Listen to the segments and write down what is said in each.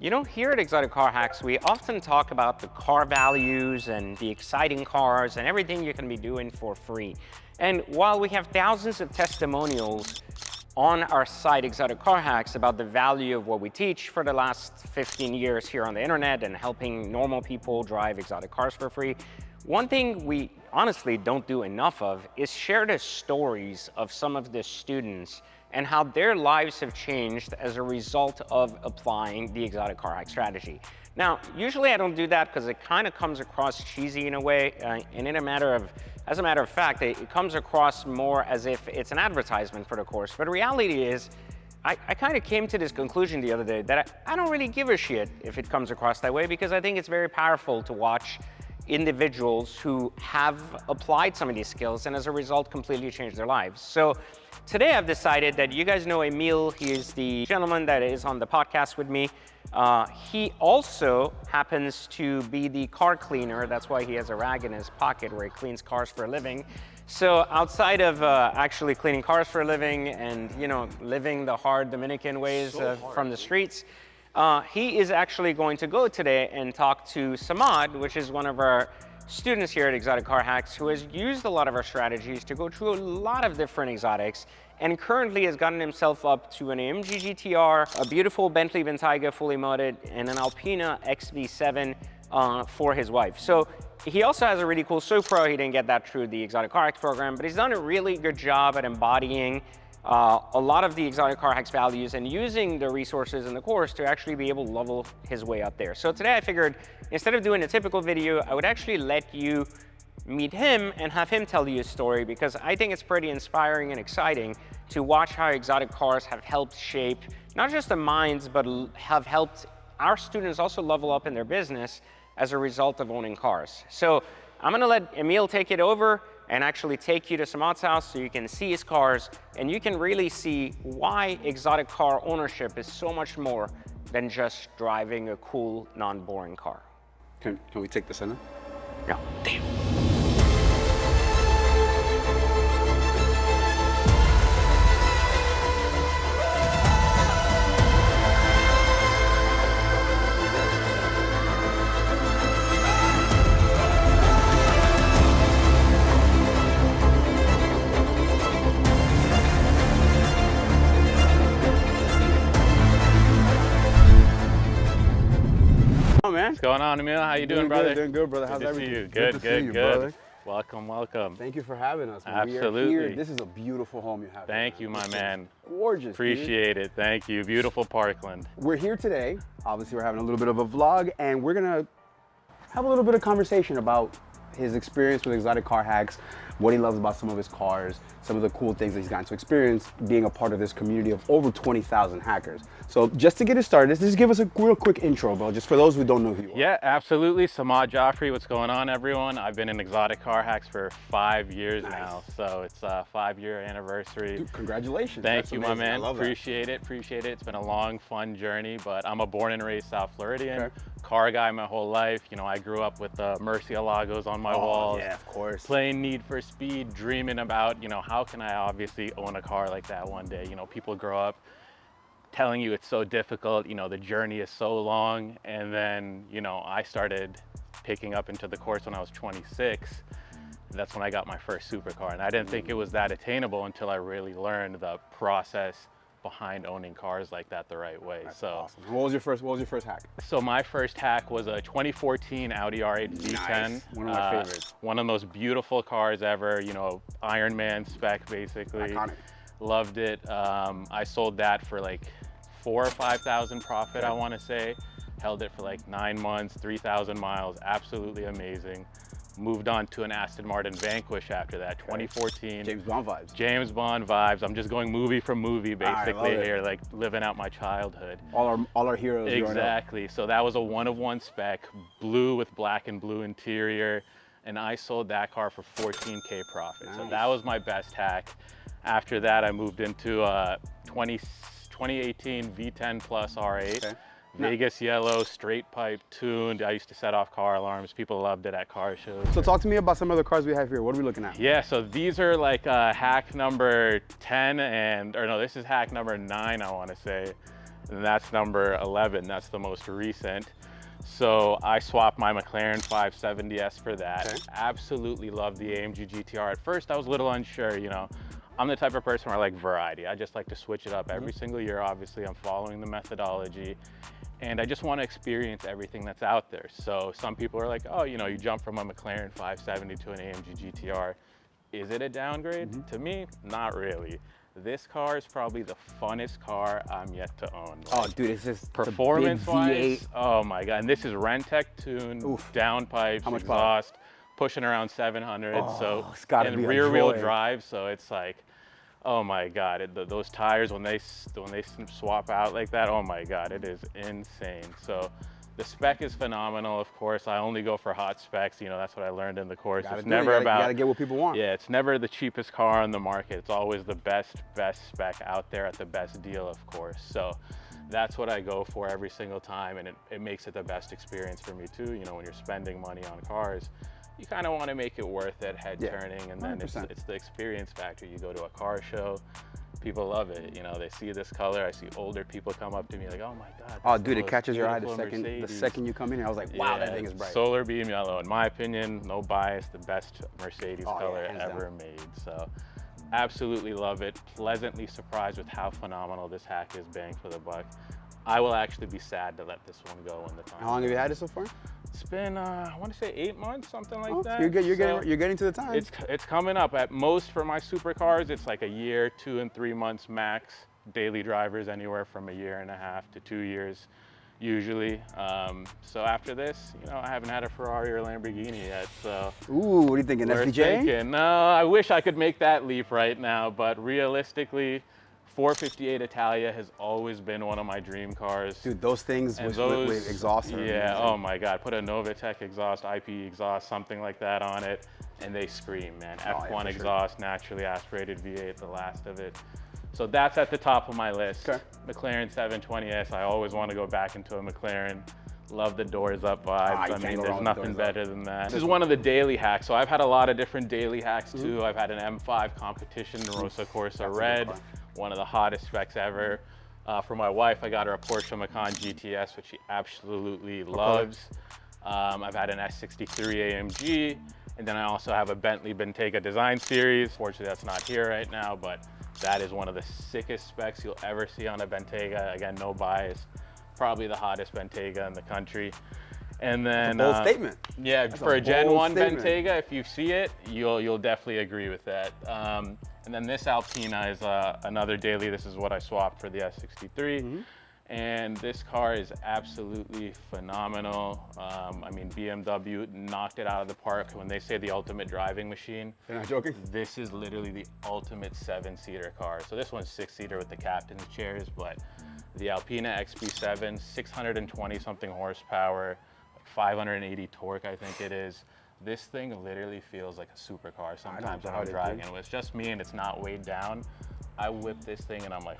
You know, here at Exotic Car Hacks, we often talk about the car values and the exciting cars and everything you can be doing for free. And while we have thousands of testimonials on our site, Exotic Car Hacks, about the value of what we teach for the last 15 years here on the internet and helping normal people drive exotic cars for free, one thing we honestly don't do enough of is share the stories of some of the students and how their lives have changed as a result of applying the exotic car hack strategy. Now, usually I don't do that because it kind of comes across cheesy in a way, and as a matter of fact, it comes across more as if it's an advertisement for the course. But the reality is, I kind of came to this conclusion the other day that I don't really give a shit if it comes across that way, because I think it's very powerful to watch individuals who have applied some of these skills and as a result completely changed their lives. So today I've decided that you guys know Emil. He is the gentleman that is on the podcast with me. He also happens to be the car cleaner. That's why he has a rag in his pocket where he cleans cars for a living. So outside of actually cleaning cars for a living and, you know, living the hard Dominican ways from the streets, he is actually going to go today and talk to Samad, which is one of our students here at Exotic Car Hacks, who has used a lot of our strategies to go through a lot of different exotics and currently has gotten himself up to an AMG GTR, a beautiful Bentley Bentayga fully modded, and an Alpina B7 for his wife. So he also has a really cool Supra. He didn't get that through the Exotic Car Hacks program, but he's done a really good job at embodying a lot of the Exotic Car Hacks values and using the resources in the course to actually be able to level his way up there. So today I figured, instead of doing a typical video, I would actually let you meet him and have him tell you a story, because I think it's pretty inspiring and exciting to watch how exotic cars have helped shape not just the minds, but have helped our students also level up in their business as a result of owning cars. So I'm gonna let Emil take it over and actually take you to Samad's house so you can see his cars and you can really see why exotic car ownership is so much more than just driving a cool, non-boring car. Can we take this in? Yeah. Damn. Man. What's going on, Emil? How you doing, brother? Doing good, brother. How's good everything? To see you. Good. Brother. Welcome, welcome. Thank you for having us, man. Absolutely. We are here. This is a beautiful home you have. Thank you, my man. Gorgeous. Appreciate it. Thank you. Beautiful Parkland. We're here today. Obviously, we're having a little bit of a vlog, and we're gonna have a little bit of conversation about his experience with Exotic Car Hacks, what he loves about some of his cars, some of the cool things that he's gotten to experience being a part of this community of over 20,000 hackers. So just to get it started, just give us a real quick intro, bro, just for those who don't know who you are. Yeah, absolutely. Samad Joffrey, what's going on, everyone? I've been in Exotic Car Hacks for 5 years now, so it's a 5-year anniversary. Dude, congratulations. Thank you, amazing. my man. I love Appreciate it. It's been a long, fun journey, but I'm a born and raised South Floridian. Okay. Car guy my whole life. You know, I grew up with the Murcielagos on my walls. Yeah, of course. Playing Need for Speed, dreaming about, you know, how can I obviously own a car like that one day? You know, people grow up telling you it's so difficult, you know, the journey is so long. And then, you know, I started picking up into the course when I was 26. That's when I got my first supercar. And I didn't think it was that attainable until I really learned the process behind owning cars like that the right way. That's so awesome. What was your first hack? So my first hack was a 2014 Audi R8 V10. Nice. One of my favorites. One of the most beautiful cars ever, you know, Iron Man spec basically. Iconic. Loved it. I sold that for like 4,000 or 5,000 profit, I want to say. Held it for like 9 months, 3,000 miles, absolutely amazing. Moved on to an Aston Martin Vanquish after that, 2014. James Bond vibes. James Bond vibes. I'm just going movie from movie basically it. here, like living out my childhood. All our heroes. Exactly. So that was a 1-of-1 spec, blue with black and blue interior, and I sold that car for 14K profit. Nice. So that was my best hack. After that, I moved into a 2018 V10 Plus R8. Okay. Vegas yellow, straight pipe, tuned. I used to set off car alarms. People loved it at car shows. So talk to me about some of the cars we have here. What are we looking at? Yeah, so these are like hack number 10 or no, this is hack number 9, I want to say. and that's number 11. That's the most recent. So I swapped my McLaren 570S for that. Okay. Absolutely love the AMG GTR. At first I was a little unsure, you know. I'm the type of person where I like variety. I just like to switch it up every single year. Obviously, I'm following the methodology, and I just want to experience everything that's out there. So some people are like, oh, you know, you jump from a McLaren 570 to an AMG GTR. Is it a downgrade? To me, not really. This car is probably the funnest car I'm yet to own. Oh, dude, it's just Performance-wise, oh my God. And this is Rentec tuned, downpipes, How much exhaust, pushing around 700. Oh, so, it's gotta and be a rear-wheel joy. drive, so it's like, oh my God, those tires, when they swap out like that, oh my God, it is insane. So the spec is phenomenal, of course. I only go for hot specs, you know, that's what I learned in the course. It's never about, you gotta get what people want. yeah, it's never the cheapest car on the market. It's always the best spec out there at the best deal, of course. So that's what I go for every single time, and it makes it the best experience for me too. You know, when you're spending money on cars, you kind of want to make it worth it, head turning, and then it's the experience factor. You go to a car show, people love it. You know, they see this color. I see older people come up to me like, oh my God. Oh, dude, it catches your eye the second you come in here. I was like, wow, that thing is bright. Solar beam yellow, in my opinion, no bias, the best Mercedes color ever made. So absolutely love it. Pleasantly surprised with how phenomenal this hack is, bang for the buck. I will actually be sad to let this one go when the time. How long have you had it so far? It's been, I want to say 8 months, something like that. You're getting to the time. It's coming up. At most for my supercars, it's like a year, 2 and 3 months max. Daily drivers anywhere from a year and a half to 2 years, usually. So after this, you know, I haven't had a Ferrari or Lamborghini yet. So. Ooh, what are you thinking? We're FDJ? thinking, no, I wish I could make that leap right now, but realistically, 458 Italia has always been one of my dream cars. Dude, those things with exhaust are yeah, amazing. oh my God, put a Novitec exhaust, IP exhaust, something like that on it, and they scream, man. F1 exhaust, naturally aspirated V8, the last of it. So that's at the top of my list. Okay. McLaren 720S, I always want to go back into a McLaren. Love the doors up vibes. I mean, there's nothing better than that. This is one of the daily hacks. So I've had a lot of different daily hacks too. I've had an M5 competition, Rosa Corsa Red, one of the hottest specs ever. For my wife, I got her a Porsche Macan GTS, which she absolutely loves. I've had an S63 AMG, and then I also have a Bentley Bentayga Design Series. Fortunately, that's not here right now, but that is one of the sickest specs you'll ever see on a Bentayga. Again, no bias. Probably the hottest Bentayga in the country. And then bold statement. Yeah, for a Gen 1 Bentayga, if you see it, you'll definitely agree with that. And then this Alpina is another daily. This is what I swapped for the S63. And this car is absolutely phenomenal. I mean, BMW knocked it out of the park. When they say the ultimate driving machine, You're not joking? this is literally the ultimate 7-seater car. So this one's 6-seater with the captain's chairs, but the Alpina XB7, 620 something horsepower, 580 torque, I think it is. This thing literally feels like a supercar sometimes when I'm driving. And when it's just me and it's not weighed down, I whip this thing and I'm like,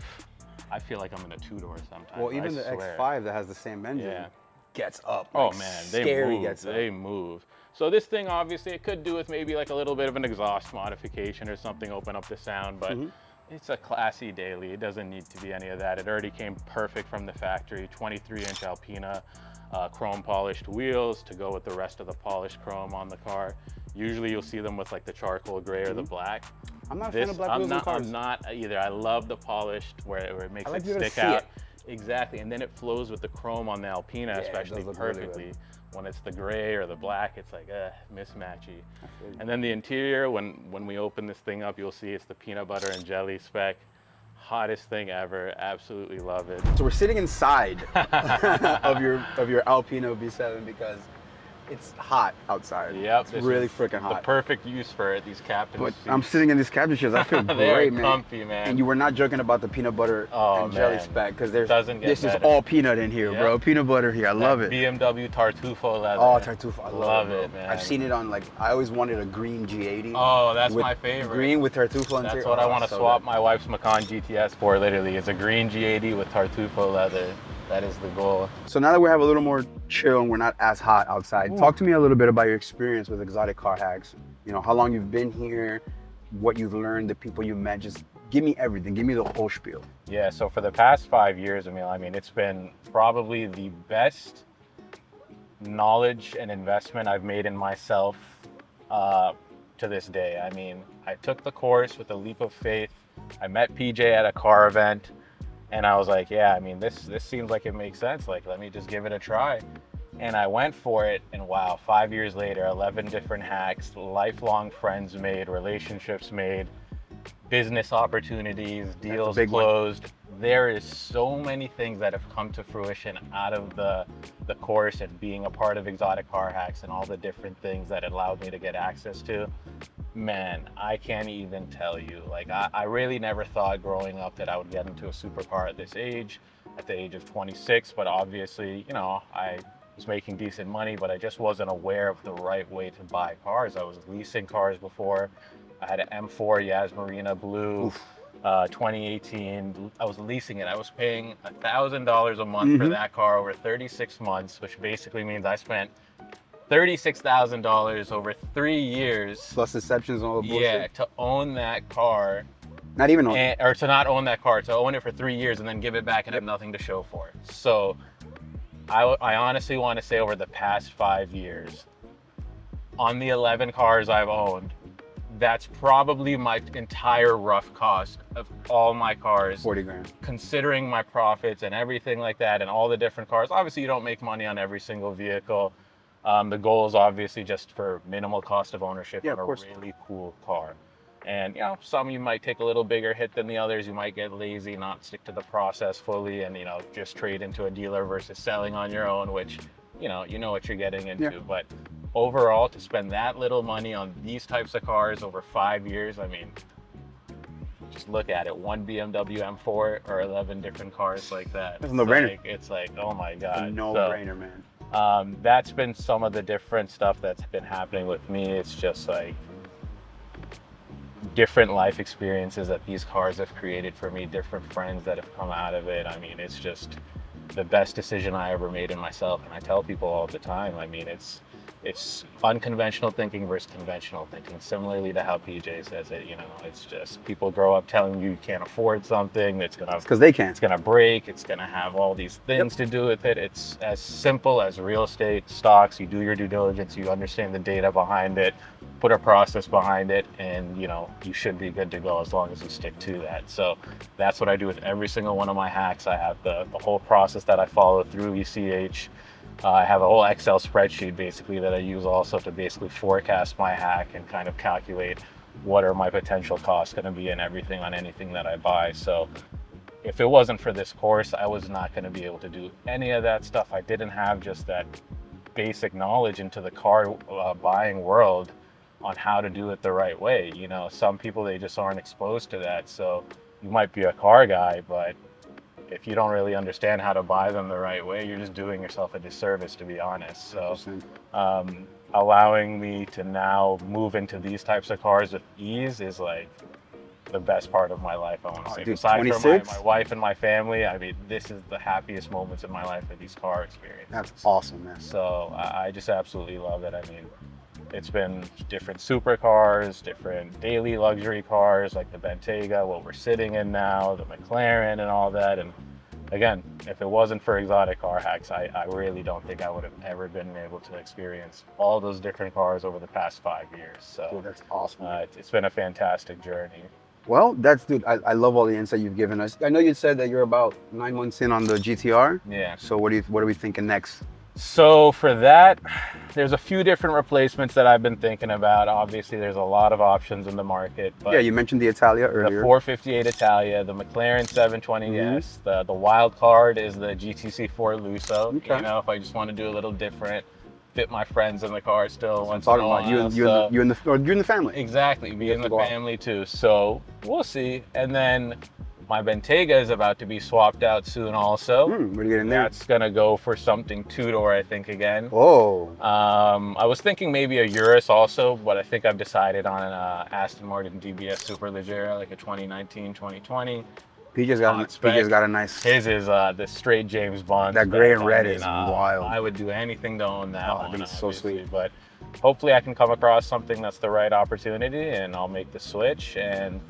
I feel like I'm in a two-door sometimes. Well, even the X5 that has the same engine gets up. Oh man, they move. So this thing, obviously, it could do with maybe like a little bit of an exhaust modification or something, open up the sound, but it's a classy daily. It doesn't need to be any of that. It already came perfect from the factory. 23-inch Alpina chrome polished wheels to go with the rest of the polished chrome on the car. Usually you'll see them with like the charcoal gray or the black. I'm not a fan of black wheels in cars. I'm not either. I love the polished where it makes it stick out. Exactly, and then it flows with the chrome on the Alpina, especially perfectly. Really when it's the gray or the black, it's like mismatchy. And then the interior, when we open this thing up, you'll see it's the peanut butter and jelly spec. Hottest thing ever. Absolutely love it. So we're sitting inside of your Alpina B7 because it's hot outside. Yep, it's really freaking hot. The perfect use for it. These captain's seats. I'm sitting in these captain chairs. I feel great, man. Comfy, man. And you were not joking about the peanut butter and jelly spec because this is all peanut in here, bro. Peanut butter here. I love it. BMW Tartufo leather. Oh, Tartufo. I love it, man. I've seen it on I always wanted a green G80. Oh, that's my favorite. Green with Tartufo interior. That's what I want to swap my wife's Macan GTS for. Literally, it's a green G80 with Tartufo leather. That is the goal. So now that we have a little more chill and we're not as hot outside, talk to me a little bit about your experience with exotic car hacks. You know, how long you've been here, what you've learned, the people you met, just Give me everything. Give me the whole spiel. Yeah, so for the past 5 years, I mean, it's been probably the best knowledge and investment I've made in myself to this day. I mean, I took the course with a leap of faith. I met PJ at a car event, and I was like, yeah, I mean, this seems like it makes sense. Like, let me just give it a try. And I went for it, and wow, 5 years later, 11 different hacks, lifelong friends made, relationships made, business opportunities, deals closed. There is so many things that have come to fruition out of the course and being a part of Exotic Car Hacks and all the different things that it allowed me to get access to. Man, I can't even tell you. Like, I really never thought growing up that I would get into a supercar at this age, at the age of 26, but obviously, you know, I was making decent money, but I just wasn't aware of the right way to buy cars. I was leasing cars before. I had an M4 Yas Marina Blue, 2018. I was leasing it. I was paying $1,000 a month for that car over 36 months, which basically means I spent $36,000 over 3 years. Plus exceptions and all the bullshit. Yeah, to own that car. Not even own it. Or to not own that car, to own it for 3 years and then give it back and have nothing to show for it. So I honestly want to say over the past 5 years, on the 11 cars I've owned, that's probably my entire rough cost of all my cars. 40 grand. Considering my profits and everything like that and all the different cars. Obviously, you don't make money on every single vehicle. The goal is obviously just for minimal cost of ownership on a really cool car. And, you know, some you might take a little bigger hit than the others. You might get lazy, not stick to the process fully and, you know, just trade into a dealer versus selling on your own, which, you know what you're getting into. Yeah. But overall, to spend that little money on these types of cars over 5 years, I mean, just look at it. One BMW M4 or 11 different cars like that. It's a no-brainer. It's like, oh my God. It's a no-brainer, man. That's been some of the different stuff that's been happening with me. It's just like different life experiences that these cars have created for me, different friends that have come out of it. I mean, it's just the best decision I ever made in myself. And I tell people all the time, I mean, it's unconventional thinking versus conventional thinking, similarly to how PJ says it. You know, it's just people grow up telling you can't afford something that's gonna, because they can't, it's gonna break, it's gonna have all these things to do with it. It's as simple as real estate, stocks. You do your due diligence, you understand the data behind it, put a process behind it, and you know, you should be good to go as long as you stick to that. So that's what I do with every single one of my hacks. I have the whole process that I follow through ECH. I have a whole Excel spreadsheet basically that I use also to basically forecast my hack and kind of calculate what are my potential costs going to be and everything on anything that I buy. So if it wasn't for this course, I was not going to be able to do any of that stuff. I didn't have just that basic knowledge into the car buying world on how to do it the right way. You know, some people, they just aren't exposed to that. So you might be a car guy, but if you don't really understand how to buy them the right way, you're just doing yourself a disservice, to be honest. So allowing me to now move into these types of cars with ease is like the best part of my life, I want to say. Dude, aside from my wife and my family, I mean, this is the happiest moments of my life with these car experiences. That's awesome, man. So I just absolutely love it. I mean, it's been different supercars, different daily luxury cars like the Bentayga, what we're sitting in now, the McLaren and all that. And again, if it wasn't for Exotic Car Hacks, I really don't think I would have ever been able to experience all those different cars over the past 5 years. So dude, that's awesome. It's been a fantastic journey. Well, dude, I love all the insight you've given us. I know you said that you're about 9 months in on the GTR. Yeah. So what are we thinking next? So for that, there's a few different replacements that I've been thinking about. Obviously, there's a lot of options in the market. But yeah, you mentioned the Italia earlier. The 458 Italia, the McLaren 720S, the wild card is the GTC4 Lusso. Okay. You know, if I just want to do a little different, fit my friends in the car still once in a while. You're in the family. Exactly, be in the family too. So we'll see. And then my Bentayga is about to be swapped out soon also. What are you getting there? That's gonna go for something two-door, I think, again. Oh. I was thinking maybe a Urus also, but I think I've decided on an Aston Martin DBS Superleggera, like a 2019, 2020. PJ's got a nice... His is the straight James Bond. That gray and red is wild. I would do anything to own that one. I think it's so sweet. But hopefully I can come across something that's the right opportunity and I'll make the switch and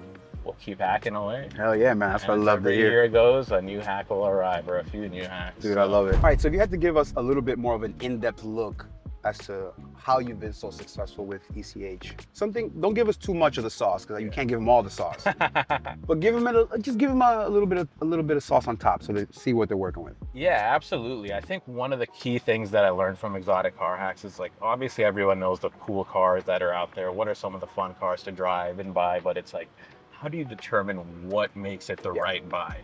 we'll keep hacking away. Hell yeah, man. That's what I And love to every hear. year goes, a new hack will arrive, or a few new hacks. Dude, I love it. All right, so if you had to give us a little bit more of an in-depth look as to how you've been so successful with ECH, something, don't give us too much of the sauce because you can't give them all the sauce, but give them just give them a little bit of sauce on top so they see what they're working with. Yeah, absolutely. I think one of the key things that I learned from exotic car hacks is, like, obviously everyone knows the cool cars that are out there. What are some of the fun cars to drive and buy? But it's like, how do you determine what makes it the right buy?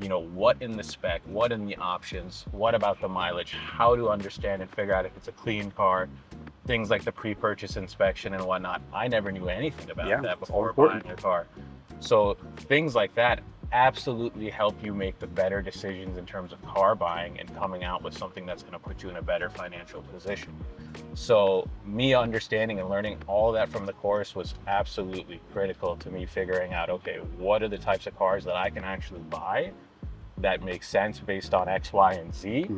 You know, what in the spec, what in the options, what about the mileage, how to understand and figure out if it's a clean car, things like the pre-purchase inspection and whatnot. I never knew anything about that before buying a car. So things like that absolutely help you make the better decisions in terms of car buying and coming out with something that's going to put you in a better financial position. So me understanding and learning all that from the course was absolutely critical to me figuring out, okay, what are the types of cars that I can actually buy that make sense based on X, Y, and Z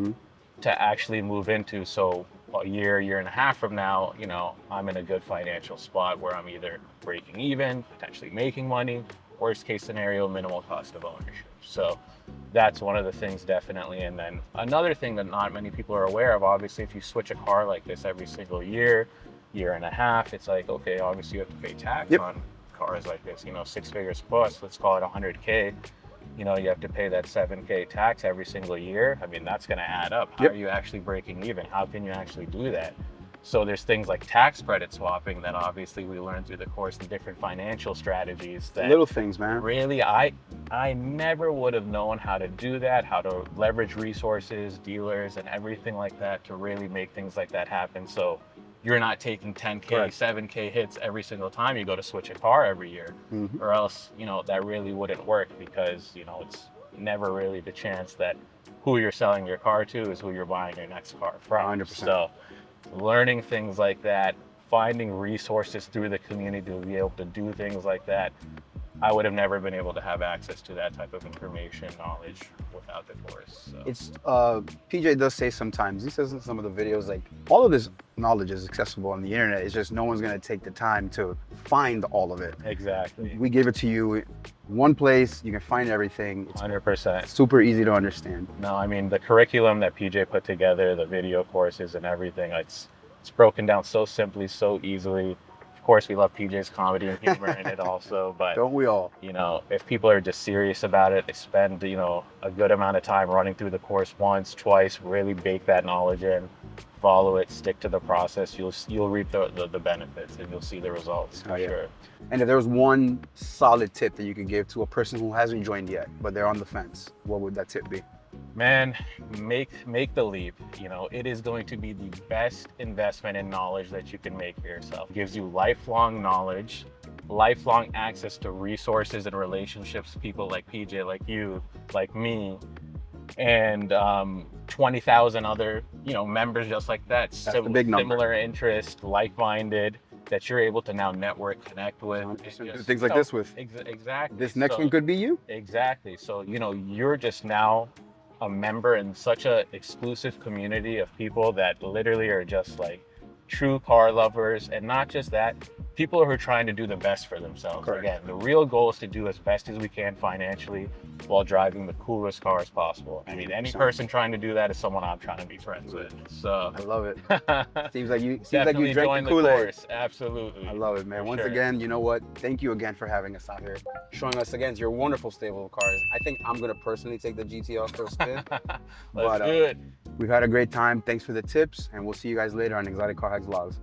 to actually move into. So a year and a half from now, you know, I'm in a good financial spot where I'm either breaking even, potentially making money, worst case scenario, minimal cost of ownership. So that's one of the things, definitely. And then another thing that not many people are aware of, obviously, if you switch a car like this every single year and a half, it's like, okay, obviously you have to pay tax on cars like this, you know, 6 figures plus, let's call it 100K. You know, you have to pay that 7K tax every single year. I mean, that's going to add up. How are you actually breaking even? How can you actually do that? So there's things like tax credit swapping that obviously we learned through the course, the different financial strategies that Little things, man. Really, I never would have known how to do that, how to leverage resources, dealers, and everything like that to really make things like that happen. So you're not taking 10K, 7K hits every single time you go to switch a car every year, or else, you know, that really wouldn't work because, you know, it's never really the chance that who you're selling your car to is who you're buying your next car from. 100%. So learning things like that, finding resources through the community to be able to do things like that, I would have never been able to have access to that type of information, knowledge without the course. So. It's PJ does say sometimes, he says in some of the videos, like, all of this knowledge is accessible on the internet. It's just no one's going to take the time to find all of it. Exactly. We give it to you one place, you can find everything. It's 100%. super easy to understand. No, I mean, the curriculum that PJ put together, the video courses and everything, it's broken down so simply, so easily. Of course, we love PJ's comedy and humor in it also, but don't we all? You know, if people are just serious about it, they spend, you know, a good amount of time running through the course once, twice, really bake that knowledge in, follow it, stick to the process, you'll reap the benefits and you'll see the results for sure. And if there was one solid tip that you could give to a person who hasn't joined yet, but they're on the fence, what would that tip be? Man, make the leap. You know, it is going to be the best investment in knowledge that you can make for yourself. It gives you lifelong knowledge, lifelong access to resources and relationships, people like PJ, like you, like me, and 20,000 other, you know, members just like that. That's the big number. Similar interest, like-minded, that you're able to now network, connect with. Do things like this with. Exactly. This next one could be you. Exactly. So, you know, you're just now a member in such a exclusive community of people that literally are just like true car lovers, and not just that, people who are trying to do the best for themselves. Correct. Again, the real goal is to do as best as we can financially while driving the coolest cars possible. I mean, any person trying to do that is someone I'm trying to be friends with. So I love it. Seems like you definitely drank join the the Kool-Aid. course. Absolutely. I love it, man. Once again, you know what? Thank you again for having us out here, showing us again your wonderful stable of cars. I think I'm gonna personally take the GTR for a spin. Let's do it. We've had a great time. Thanks for the tips, and we'll see you guys later on Exotic Car Hacks Vlogs.